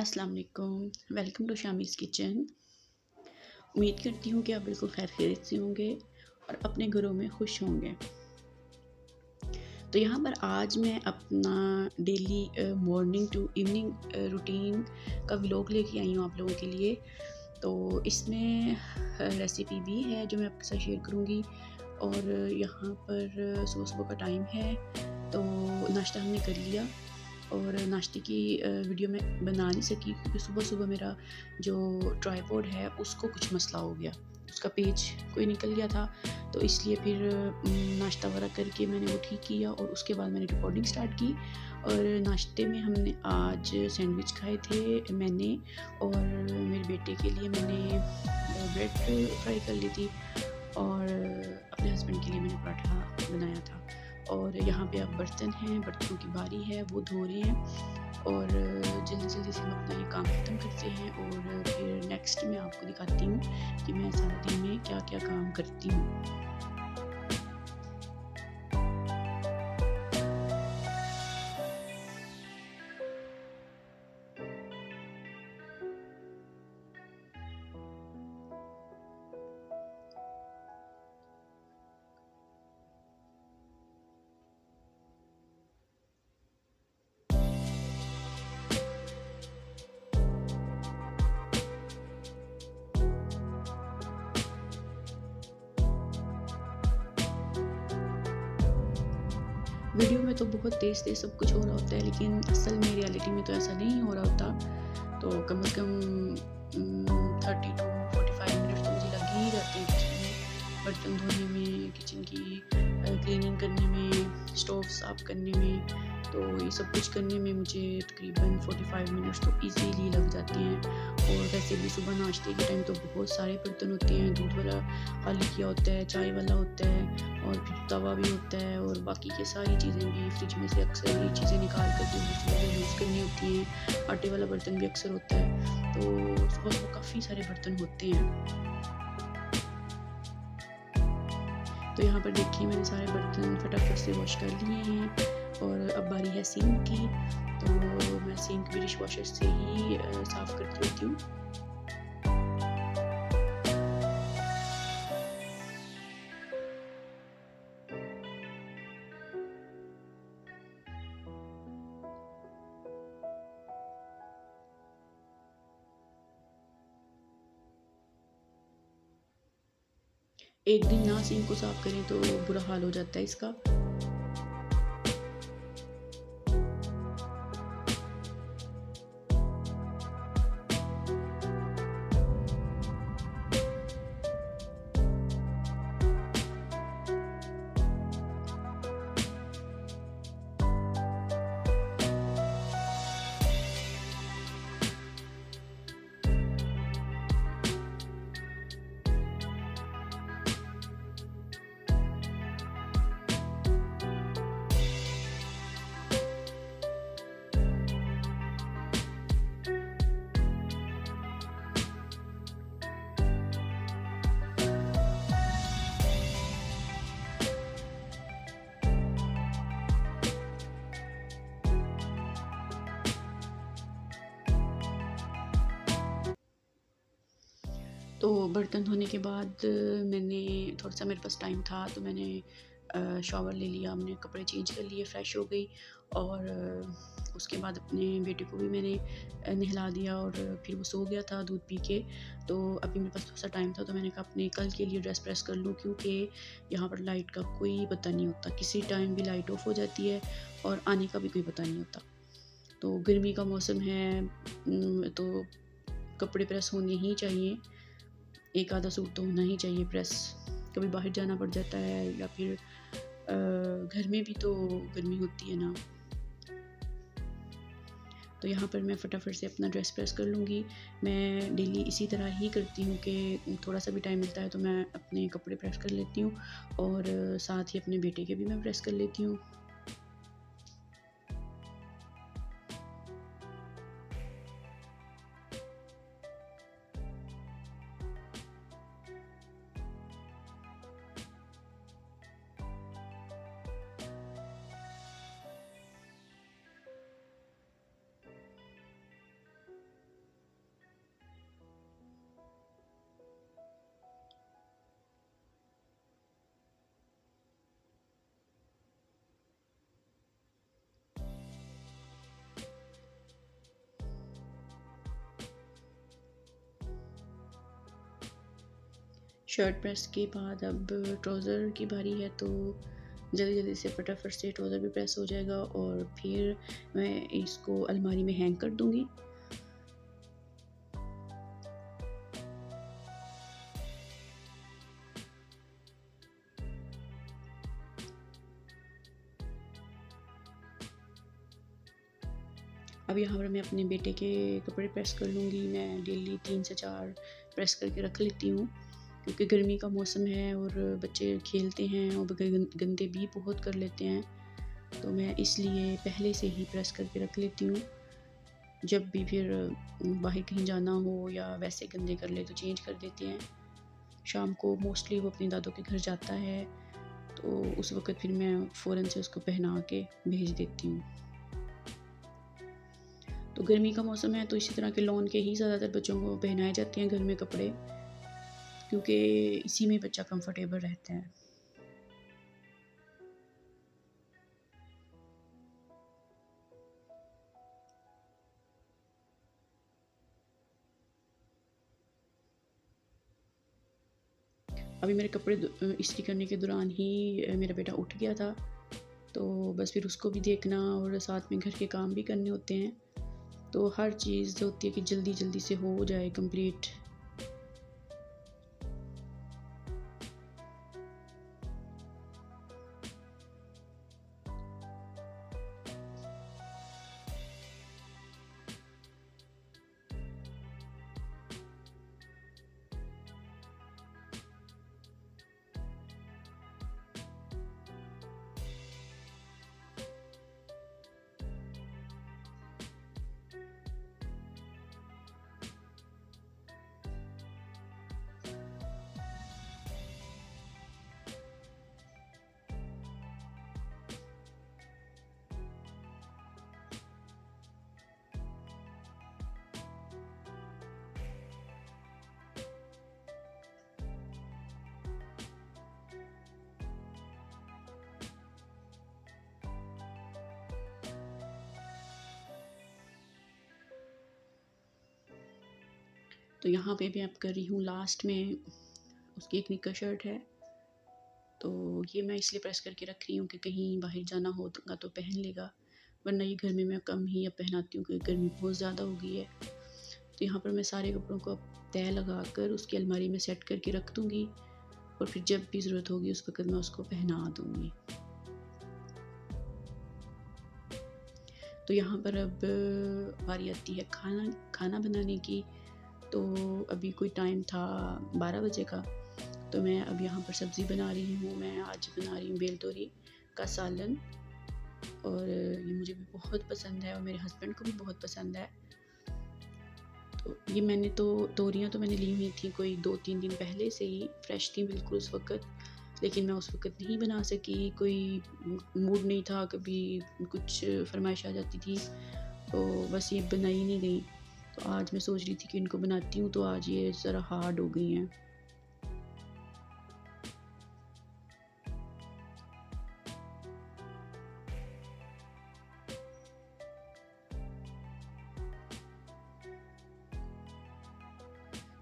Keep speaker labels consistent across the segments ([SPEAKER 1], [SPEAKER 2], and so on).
[SPEAKER 1] अस्सलाम वालेकुम, welcome to शामीज़ kitchen. उम्मीद करती हूँ कि आप बिल्कुल खैर खैरियत से होंगे और अपने घरों में खुश होंगे। तो यहाँ पर आज मैं अपना daily morning to evening routine का व्लॉग लेके आई हूँ आप लोगों के लिए। तो इसमें रेसिपी भी है जो मैं आपके साथ शेयर करूँगी और यहाँ पर सुबह-सुबह का टाइम है, तो नाश्ता हमने कर लिया और नाश्ते की वीडियो मैं बना नहीं सकी क्योंकि सुबह-सुबह मेरा जो ट्राइपॉड है उसको कुछ मसला हो गया। उसका पेच कोई निकल गया था, तो इसलिए फिर नाश्ता वगैरह करके मैंने वो ठीक किया और उसके बाद मैंने रिकॉर्डिंग स्टार्ट की। और नाश्ते में हमने आज सैंडविच खाए थे मैंने और मेरे बेटे के लिए मैंने ब्रेड फ्राई कर ली थी और अपने हस्बैंड के लिए मैंने पराठा बनाया था। और यहाँ पे अब बर्तन हैं, बर्तनों की बारी है, वो धो रहे हैं और जल्दी-जल्दी से हम अपना ये काम ख़त्म करते हैं और फिर नेक्स्ट मैं आपको दिखाती हूँ कि मैं सारा दिन में क्या-क्या काम करती हूँ। वीडियो में तो बहुत तेज़-तेज़ सब कुछ हो रहा होता है, लेकिन असल में रियलिटी में तो ऐसा नहीं हो रहा होता। तो कम से कम 30 टू 45 मिनट तो मुझे लग ही जाते हैं किचन में, बर्तन धोने में, किचन की क्लीनिंग करने में, स्टोव साफ़ करने में। तो ये सब कुछ करने में मुझे तकरीबन 45 मिनट्स तो ईज़िली लग जाते हैं। और वैसे भी सुबह नाश्ते के टाइम तो बहुत सारे बर्तन होते हैं, दूध वाला खाली किया होता है, चाय वाला होता है और फिर तवा भी होता है और बाकी की सारी चीज़ें भी फ्रिज में से अक्सर ये चीज़ें निकाल कर जो सुबह यूज़ करनी होती हैं। आटे वाला बर्तन भी अक्सर होता है, तो सुबह-सुबह काफ़ी सारे बर्तन होते हैं। तो यहाँ पर देखिए मैंने सारे बर्तन फटाफट से वॉश कर लिए हैं और अब बारी है सिंक की। तो मैं सिंक भी डिश वॉशर से ही साफ़ करती होती हूँ। एक दिन ना सिंक को साफ़ करें तो बुरा हाल हो जाता है इसका। तो बर्तन धोने के बाद मैंने थोड़ा-सा मेरे पास टाइम था तो मैंने शावर ले लिया, हमने कपड़े चेंज कर लिए, फ्रेश हो गई और उसके बाद अपने बेटे को भी मैंने नहला दिया और फिर वो सो गया था दूध पी के। तो अभी मेरे पास थोड़ा-सा टाइम था तो मैंने कहा अपने कल के लिए ड्रेस प्रेस कर लूँ क्योंकि यहाँ पर लाइट का कोई पता नहीं होता, किसी टाइम भी लाइट ऑफ हो जाती है और आने का भी कोई पता नहीं होता। तो गर्मी का मौसम है तो कपड़े प्रेस होने ही चाहिए। एक आधा सूट तो होना ही चाहिए प्रेस। कभी बाहर जाना पड़ जाता है या फिर घर में भी तो गर्मी होती है ना। तो यहाँ पर मैं फटाफट से अपना ड्रेस प्रेस कर लूँगी। मैं डेली इसी तरह ही करती हूँ कि थोड़ा-सा भी टाइम मिलता है तो मैं अपने कपड़े प्रेस कर लेती हूँ और साथ ही अपने बेटे के भी मैं प्रेस कर लेती हूँ। शर्ट प्रेस के बाद अब ट्राउज़र की बारी है, तो जल्दी जल्दी से फटाफट से ट्राउज़र भी प्रेस हो जाएगा और फिर मैं इसको अलमारी में हैंग कर दूँगी। अब यहाँ पर मैं अपने बेटे के कपड़े प्रेस कर लूँगी। मैं डेली 3 से 4 प्रेस करके रख लेती हूँ, क्योंकि गर्मी का मौसम है और बच्चे खेलते हैं और गंदे भी बहुत कर लेते हैं, तो मैं इसलिए पहले से ही प्रेस करके रख लेती हूँ। जब भी फिर बाहर कहीं जाना हो या वैसे गंदे कर ले तो चेंज कर देते हैं। शाम को मोस्टली वो अपनी दादों के घर जाता है, तो उस वक़्त फिर मैं फ़ौरन से उसको पहना के भेज देती हूँ। तो गर्मी का मौसम है, तो इसी तरह के लॉन के ही ज़्यादातर बच्चों को पहनाए जाते हैं घर में कपड़े, क्योंकि इसी में बच्चा कंफर्टेबल रहता है। अभी मेरे कपड़े इस्त्री करने के दौरान ही मेरा बेटा उठ गया था, तो बस फिर उसको भी देखना और साथ में घर के काम भी करने होते हैं, तो हर चीज़ होती है कि जल्दी जल्दी से हो जाए कंप्लीट। तो यहाँ पे मैं अब कर रही हूँ लास्ट में, उसकी एक निक्कर शर्ट है, तो ये मैं इसलिए प्रेस करके रख रही हूँ कि कहीं बाहर जाना होगा तो पहन लेगा, वरना ये घर में मैं कम ही अब पहनाती हूँ क्योंकि गर्मी बहुत ज़्यादा हो गई है। तो यहाँ पर मैं सारे कपड़ों को अब तय लगा कर उसकी अलमारी में सेट करके रख दूँगी, और फिर जब भी ज़रूरत होगी उस वक़्त मैं उसको पहना दूँगी। तो यहाँ पर अब बारी आती है खाना बनाने की। तो अभी कोई टाइम था 12 बजे का, तो मैं अब यहाँ पर सब्ज़ी बना रही हूँ। मैं आज बना रही हूँ बेल तोरी का सालन, और ये मुझे भी बहुत पसंद है और मेरे हस्बैंड को भी बहुत पसंद है। तो ये मैंने तोरियाँ तो मैंने ली हुई थी कोई 2-3 दिन पहले से ही, फ्रेश थी बिल्कुल उस वक़्त, लेकिन मैं उस वक़्त नहीं बना सकी, कोई मूड नहीं था, कभी कुछ फरमाइश आ जाती थी, तो बस ये बनाई नहीं गई। तो आज मैं सोच रही थी कि इनको बनाती हूँ, तो आज ये ज़रा हार्ड हो गई हैं।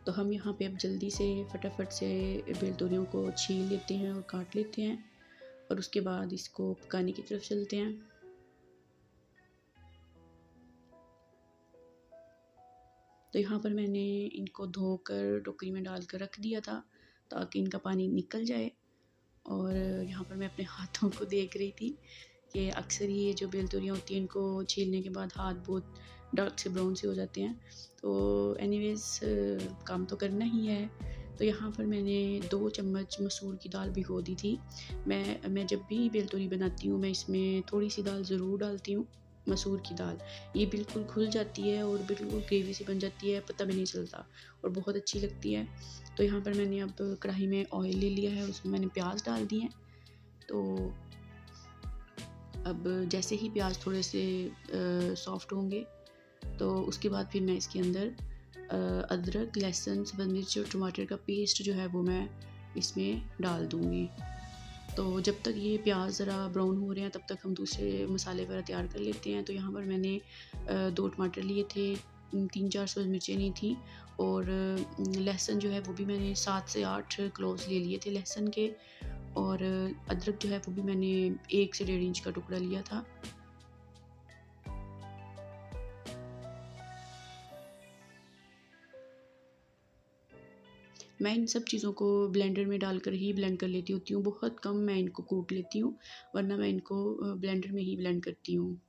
[SPEAKER 1] तो हम यहाँ पे अब जल्दी से फटाफट से बेल तोरियों को छील लेते हैं और काट लेते हैं, और उसके बाद इसको पकाने की तरफ चलते हैं। तो यहाँ पर मैंने इनको धोकर टोकरी में डाल कर रख दिया था ताकि इनका पानी निकल जाए, और यहाँ पर मैं अपने हाथों को देख रही थी कि अक्सर ये जो बेल तोरियाँ होती हैं इनको छीलने के बाद हाथ बहुत डार्क से ब्राउन से हो जाते हैं। तो एनीवेज़ काम तो करना ही है। तो यहाँ पर मैंने 2 चम्मच मसूर की दाल भिगो दी थी। मैं जब भी बेल तोरी बनाती हूँ मैं इसमें थोड़ी सी दाल ज़रूर डालती हूँ, मसूर की दाल। ये बिल्कुल घुल जाती है और बिल्कुल ग्रेवी सी बन जाती है, पता भी नहीं चलता और बहुत अच्छी लगती है। तो यहाँ पर मैंने अब कढ़ाई में ऑयल ले लिया है, उसमें मैंने प्याज डाल दिए हैं। तो अब जैसे ही प्याज थोड़े से सॉफ्ट होंगे, तो उसके बाद फिर मैं इसके अंदर अदरक, लहसुन, सब्ज़ मिर्च और टमाटर का पेस्ट जो है वो मैं इसमें डाल दूँगी। तो जब तक ये प्याज ज़रा ब्राउन हो रहे हैं तब तक हम दूसरे मसाले वगैरह तैयार कर लेते हैं। तो यहाँ पर मैंने 2 टमाटर लिए थे, 3-4 सब्ज़ मिर्चें ली थी, और लहसुन जो है वो भी मैंने 7 से 8 क्लोव्स ले लिए थे लहसुन के, और अदरक जो है वो भी मैंने 1 से 1.5 इंच का टुकड़ा लिया था। मैं इन सब चीज़ों को ब्लेंडर में डालकर ही ब्लेंड कर लेती होती हूँ, बहुत कम मैं इनको कूट लेती हूँ, वरना मैं इनको ब्लेंडर में ही ब्लेंड करती हूँ।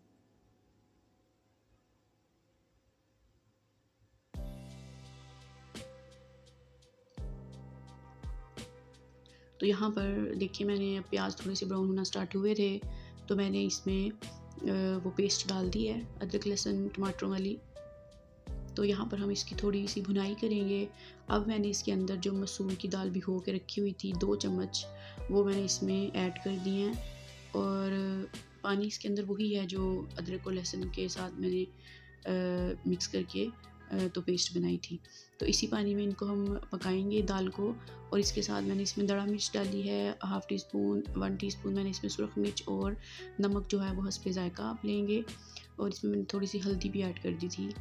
[SPEAKER 1] तो यहाँ पर देखिए मैंने प्याज थोड़े से ब्राउन होना स्टार्ट हुए थे, तो मैंने इसमें वो पेस्ट डाल दी है अदरक लहसुन टमाटरों वाली। तो यहाँ पर हम इसकी थोड़ी सी भुनाई करेंगे। अब मैंने इसके अंदर जो मसूर की दाल भिगो के रखी हुई थी 2 चम्मच, वो मैंने इसमें ऐड कर दिए हैं, और पानी इसके अंदर वही है जो अदरक और लहसुन के साथ मैंने मिक्स करके तो पेस्ट बनाई थी। तो इसी पानी में इनको हम पकाएंगे दाल को, और इसके साथ मैंने इसमें दड़ा मिर्च डाली है, हाफ़ टी स्पून 1 टीस्पून मैंने इसमें सुरख मिर्च, और नमक जो है वो हस्बे ज़ायक़ा आप लेंगे, और इसमें मैंने थोड़ी सी हल्दी भी ऐड कर दी थी,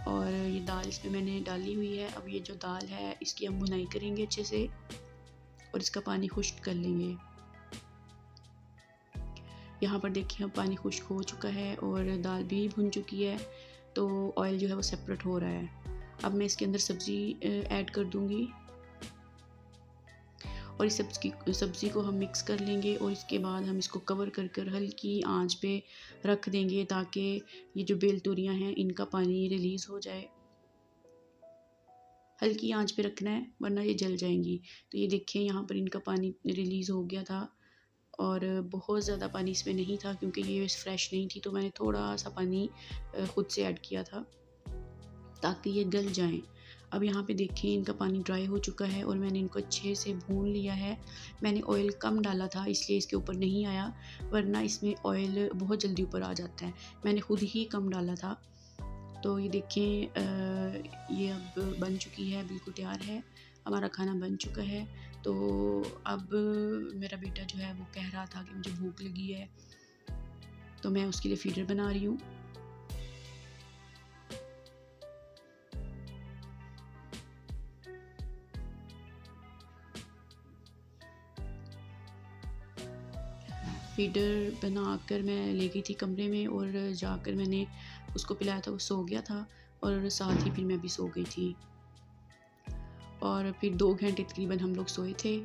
[SPEAKER 1] और ये दाल इसमें मैंने डाली हुई है। अब ये जो दाल है इसकी हम भुनाई करेंगे अच्छे से, और इसका पानी खुश्क कर लेंगे। यहाँ पर देखिए अब पानी खुश्क हो चुका है और दाल भी भुन चुकी है, तो ऑयल जो है वो सेपरेट हो रहा है। अब मैं इसके अंदर सब्ज़ी ऐड कर दूँगी, और इस सब्ज़ी को हम मिक्स कर लेंगे, और इसके बाद हम इसको कवर कर कर हल्की आंच पे रख देंगे, ताकि ये जो बेलतोरियाँ हैं इनका पानी रिलीज़ हो जाए। हल्की आंच पे रखना है, वरना ये जल जाएंगी। तो ये देखिए यहाँ पर इनका पानी रिलीज़ हो गया था, और बहुत ज़्यादा पानी इसमें नहीं था क्योंकि ये फ्रेश नहीं थी, तो मैंने थोड़ा सा पानी ख़ुद से ऐड किया था ताकि ये गल जाएं। अब यहाँ पे देखिए इनका पानी ड्राई हो चुका है, और मैंने इनको अच्छे से भून लिया है। मैंने ऑयल कम डाला था इसलिए इसके ऊपर नहीं आया, वरना इसमें ऑयल बहुत जल्दी ऊपर आ जाता है। मैंने खुद ही कम डाला था। तो ये देखिए ये अब बन चुकी है, बिल्कुल तैयार है, हमारा खाना बन चुका है। तो अब मेरा बेटा जो है वो कह रहा था कि मुझे भूख लगी है, तो मैं उसके लिए फीडर बना रही हूँ। फीडर बनाकर मैं ले गई थी कमरे में, और जाकर मैंने उसको पिलाया था, वो सो गया था, और साथ ही फिर मैं भी सो गई थी। और फिर 2 घंटे तकरीबन हम लोग सोए थे।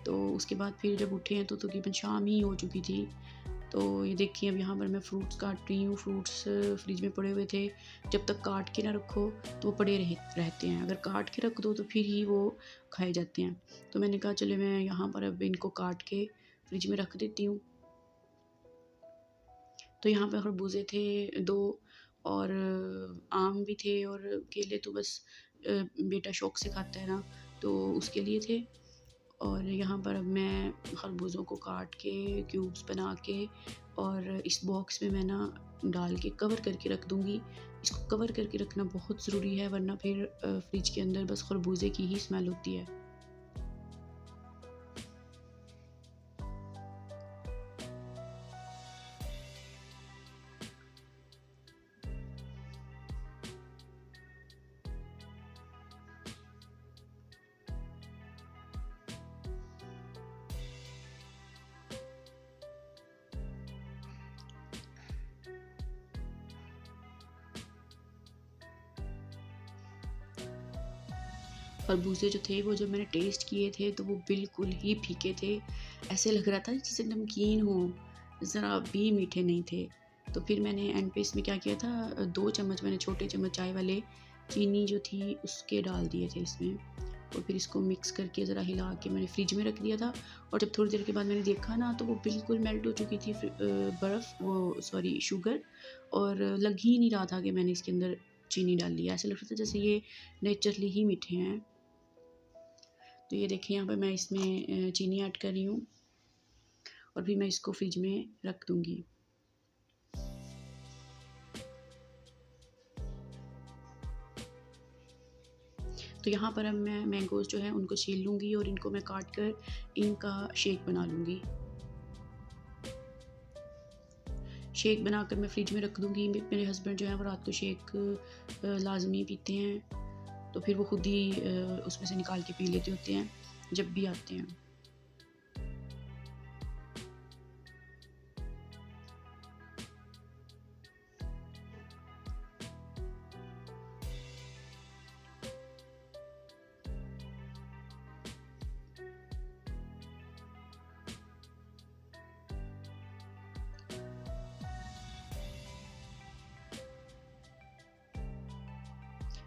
[SPEAKER 1] तो उसके बाद फिर जब उठे हैं तो तकरीबन शाम ही हो चुकी थी। तो ये देखिए अब यहाँ पर मैं फ्रूट्स काट रही हूँ। फ्रूट्स फ्रिज में पड़े हुए थे, जब तक काट के ना रखो तो वो पड़े रहते हैं, अगर काट के रख दो तो फिर ही वो खाए जाते हैं। तो मैंने कहा चलो मैं यहाँ पर अब इनको काट के फ्रिज में रख देती हूँ। तो यहाँ पर खरबूजे थे 2, और आम भी थे, और केले तो बस बेटा शौक से खाता है ना, तो उसके लिए थे। और यहाँ पर अब मैं खरबूजों को काट के क्यूब्स बना के, और इस बॉक्स में मैं ना डाल के कवर करके रख दूँगी। इसको कवर करके रखना बहुत ज़रूरी है, वरना फिर फ्रिज के अंदर बस खरबूजे की ही स्मेल होती है। खरबूजे जो थे वो जब मैंने टेस्ट किए थे तो वो बिल्कुल ही फीके थे, ऐसे लग रहा था जैसे नमकीन हो, ज़रा भी मीठे नहीं थे। तो फिर मैंने एंड पे इसमें क्या किया था, 2 चम्मच मैंने छोटे चम्मच चाय वाले चीनी जो थी उसके डाल दिए थे इसमें, और फिर इसको मिक्स करके ज़रा हिला के मैंने फ्रिज में रख दिया था। और जब थोड़ी देर के बाद मैंने देखा ना तो वो बिल्कुल मेल्ट हो चुकी थी बर्फ़, वो सॉरी शुगर, और लग ही नहीं रहा था कि मैंने इसके अंदर चीनी डाल ली है, ऐसा लग रहा था जैसे ये नेचुरली ही मीठे हैं। तो ये देखिए यहाँ पर मैं इसमें चीनी ऐड कर रही हूँ, और फिर मैं इसको फ्रिज में रख दूँगी। तो यहाँ पर अब मैं मैंगोज़ जो है उनको छील लूँगी, और इनको मैं काट कर इनका शेक बना लूँगी। शेक बनाकर मैं फ्रिज में रख दूँगी। मेरे हस्बैंड जो है वो रात को शेक लाज़मी पीते हैं, तो फिर वो खुद ही उसमें से निकाल के पी लेते होते हैं जब भी आते हैं।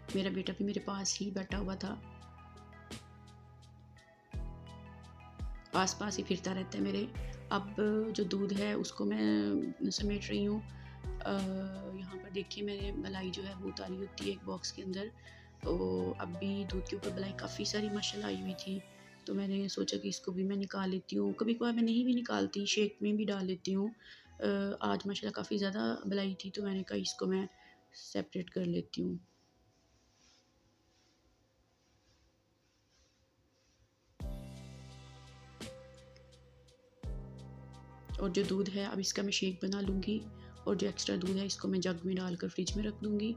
[SPEAKER 1] मेरा बेटा भी मेरे पास ही बैठा हुआ था, आस-पास ही फिरता रहता है मेरे। अब जो दूध है उसको मैं समेट रही हूँ। यहाँ पर देखिए मैंने मलाई जो है वो उतारी होती है एक बॉक्स के अंदर। तो अब भी दूध के ऊपर मलाई काफ़ी सारी माशाल्लाह आई हुई थी, तो मैंने सोचा कि इसको भी मैं निकाल लेती हूँ। कभी-कभार मैं नहीं भी निकालती, शेक में भी डाल लेती हूँ। आज माशाल्लाह काफ़ी ज़्यादा मलाई थी, तो मैंने कहा इसको मैं सेपरेट कर लेती हूँ। और जो दूध है अब इसका मैं शेक बना लूँगी, और जो एक्स्ट्रा दूध है इसको मैं जग में डालकर फ्रिज में रख दूँगी।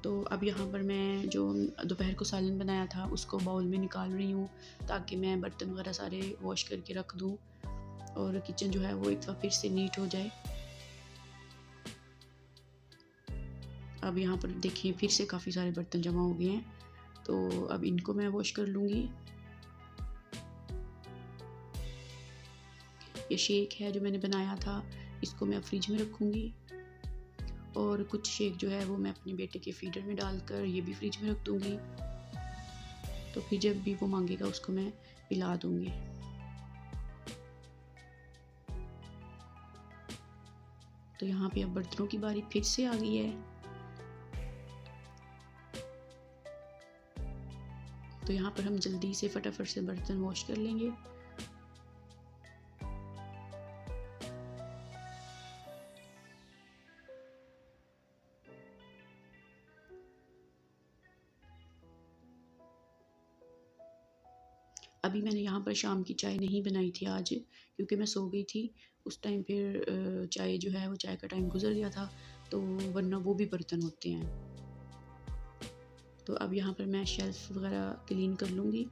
[SPEAKER 1] तो अब यहाँ पर मैं जो दोपहर को सालन बनाया था उसको बाउल में निकाल रही हूँ, ताकि मैं बर्तन वगैरह सारे वॉश करके रख दूँ और किचन जो है वो एक बार फिर से नीट हो जाए। अब यहाँ पर देखिए फिर से काफ़ी सारे बर्तन जमा हो गए हैं, तो अब इनको मैं वॉश कर लूँगी। ये शेक है जो मैंने बनाया था, इसको मैं फ्रिज में रखूँगी, और कुछ शेक जो है वो मैं अपने बेटे के फीडर में डालकर ये भी फ्रिज में रख दूँगी। तो फिर जब भी वो मांगेगा उसको मैं पिला दूँगी। तो यहाँ पे अब बर्तनों की बारी फिर से आ गई है। तो यहाँ पर हम जल्दी से फटाफट से बर्तन वॉश कर लेंगे। अभी मैंने यहाँ पर शाम की चाय नहीं बनाई थी आज, क्योंकि मैं सो गई थी। उस टाइम फिर चाय जो है वो चाय का टाइम गुज़र गया था, तो वरना वो भी बर्तन होते हैं। तो अब यहाँ पर मैं शेल्फ़ वगैरह क्लीन कर लूँगी।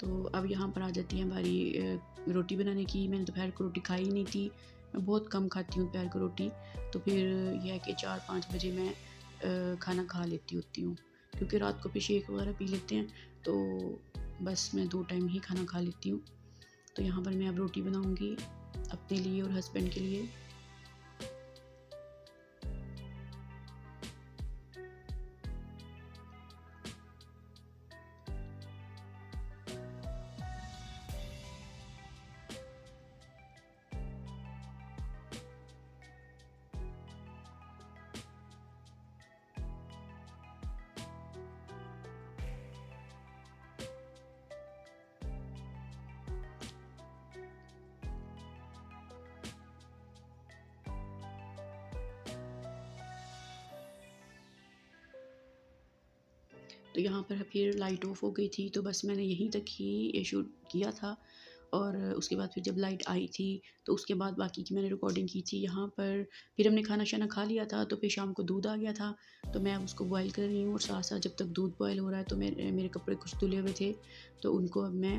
[SPEAKER 1] तो अब यहाँ पर आ जाती है बारी रोटी बनाने की। मैंने दोपहर को रोटी खाई नहीं थी, मैं बहुत कम खाती हूँ दोपहर को रोटी। तो फिर यह है कि 4-5 बजे मैं खाना खा लेती होती हूँ, क्योंकि रात को फिर शेक वगैरह पी लेते हैं, तो बस मैं 2 टाइम ही खाना खा लेती हूँ। तो यहाँ पर मैं अब रोटी बनाऊँगी अपने लिए और हस्बैंड के लिए। तो यहाँ पर फिर लाइट ऑफ हो गई थी, तो बस मैंने यहीं तक ही ये शूट किया था, और उसके बाद फिर जब लाइट आई थी तो उसके बाद बाकी की मैंने रिकॉर्डिंग की थी। यहाँ पर फिर हमने खाना शाना खा लिया था, तो फिर शाम को दूध आ गया था, तो मैं अब उसको बॉयल कर रही हूँ, और साथ साथ जब तक दूध बॉयल हो रहा है तो मेरे कपड़े कुछ धुले हुए थे, तो उनको अब मैं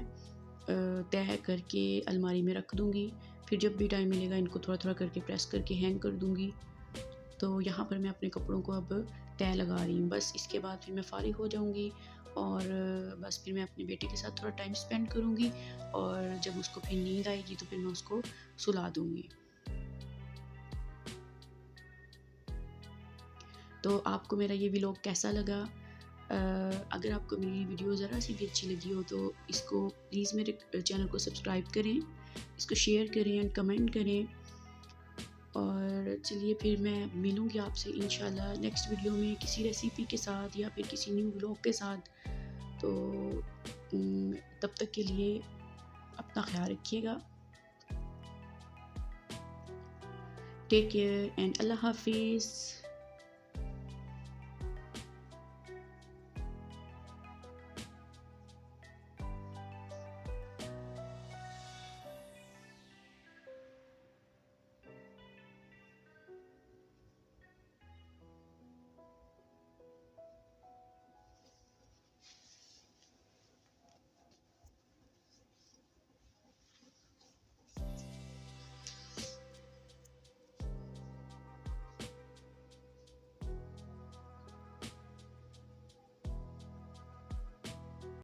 [SPEAKER 1] तह करके अलमारी में रख दूँगी। फिर जब भी टाइम मिलेगा इनको थोड़ा थोड़ा करके प्रेस करके हैंग कर दूँगी। तो यहाँ पर मैं अपने कपड़ों को अब तह लगा रही हूँ। बस इसके बाद फिर मैं फ़ारिग हो जाऊँगी, और बस फिर मैं अपने बेटे के साथ थोड़ा टाइम स्पेंड करूँगी, और जब उसको फिर नींद आएगी तो फिर मैं उसको सुला दूँगी। तो आपको मेरा ये व्लॉग कैसा लगा? अगर आपको मेरी वीडियो ज़रा सी भी अच्छी लगी हो तो इसको प्लीज़ मेरे चैनल को सब्सक्राइब करें, इसको शेयर करें एंड कमेंट करें। और चलिए फिर मैं मिलूँगी आपसे इंशाल्लाह नेक्स्ट वीडियो में किसी रेसिपी के साथ या फिर किसी न्यू व्लॉग के साथ। तो तब तक के लिए अपना ख्याल रखिएगा। टेक केयर एंड अल्लाह हाफिज़।